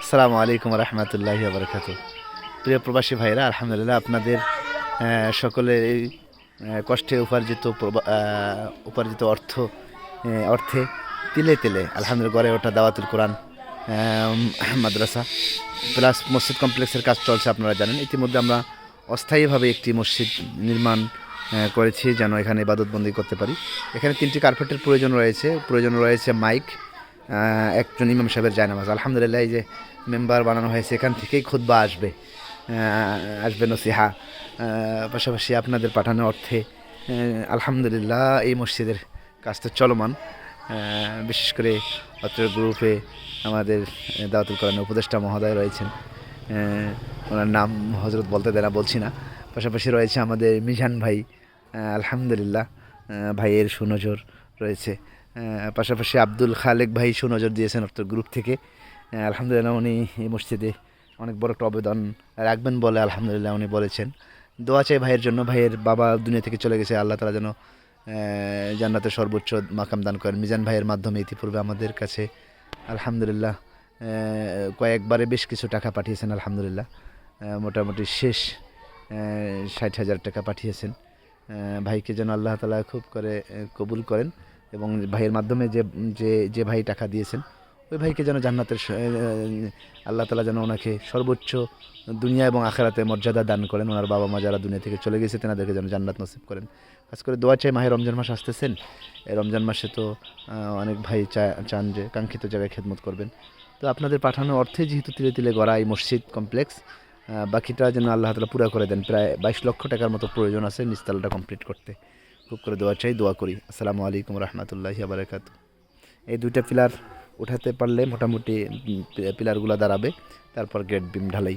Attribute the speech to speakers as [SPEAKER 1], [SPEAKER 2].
[SPEAKER 1] আসসালামু আলাইকুম রহমতুল্লাহি বারকাতু। প্রিয় প্রবাসী ভাইরা, আলহামদুলিল্লাহ আপনাদের সকলের এই কষ্টে উপার্জিত অর্থে তিলে তিলে আলহামদুলিল্লাহ গড়ে ওঠা দাওয়াতুল কোরআন মাদ্রাসা প্লাস মসজিদ কমপ্লেক্সের কাজ চলছে। আপনারা জানেন ইতিমধ্যে আমরা অস্থায়ীভাবে একটি মসজিদ নির্মাণ করেছি যেন এখানে ইবাদতবন্দি করতে পারি। এখানে 3টি কার্পেটের প্রয়োজন রয়েছে মাইক, একজন ইমাম সাহেবের জায়নামাজ। আলহামদুলিল্লাহ এই যে মেম্বার বানানো হয়েছে, এখান থেকেই খুতবা আসবে নসিহা। পাশাপাশি আপনাদের পাঠানো অর্থে আলহামদুলিল্লাহ এই মসজিদের কাজটা চলমান। বিশেষ করে অত্র গ্রুপে আমাদের দাওয়াতুল কোরআনের উপদেষ্টা মহোদয় রয়েছেন, ওনার নাম হজরত বলতে দেনা বলছি না। পাশাপাশি রয়েছে আমাদের মিজান ভাই, আলহামদুলিল্লাহ ভাইয়ের সুনজর রয়েছে। পাশাপাশি আব্দুল খালেক ভাই সুনজর দিয়েছেন অর্থ গ্রুপ থেকে। আলহামদুলিল্লাহ উনি এই মসজিদে অনেক বড় একটা অবদান রাখবেন বলে আলহামদুলিল্লাহ উনি বলেছেন। দোয়া চাই ভাইয়ের জন্য। ভাইয়ের বাবা দুনিয়া থেকে চলে গেছে, আল্লাহ তাআলা যেন জান্নাতের সর্বোচ্চ মাকাম দান করেন। মিজান ভাইয়ের মাধ্যমে ইতিপূর্বে আমাদের কাছে আলহামদুলিল্লাহ কয়েকবারে বেশ কিছু টাকা পাঠিয়েছেন। আলহামদুলিল্লাহ মোটামুটি শেষ 60,000 টাকা পাঠিয়েছেন। ভাইকে যেন আল্লাহ তাআলা খুব করে কবুল করেন এবং ভাইয়ের মাধ্যমে যে যে যে ভাই টাকা দিয়েছেন ওই ভাইকে যেন জান্নাতের আল্লাহ তাআলা যেন ওনাকে সর্বোচ্চ দুনিয়া এবং আখিরাতে মর্যাদা দান করেন। ওনার বাবা মা যারা দুনিয়া থেকে চলে গেছে তেনাদেরকে যেন জান্নাত নসিব করেন। খাস করে দোয়া চাই, মাহে রমজান মাস আসতেছেন। এই রমজান মাসে তো অনেক ভাই চান যে কাঙ্ক্ষিত জায়গায় খেদমত করবেন। তো আপনাদের পাঠানো অর্থে যেহেতু তিলে তিলে গড়া এই মসজিদ কমপ্লেক্স, বাকিটা যেন আল্লাহ তাআলা পুরা করে দেন। প্রায় 22 লক্ষ টাকার মতো প্রয়োজন আছে নিচতলাটা কমপ্লিট করতে। খুব করে দোয়া চাই, দোয়া করি। আসসালামু আলাইকুম রহমতুল্লাহি বারাকাতু। এই দুইটা পিলার উঠাতে পারলে মোটামুটি পিলারগুলো দাঁড়াবে, তারপর গেট বিম ঢালাই।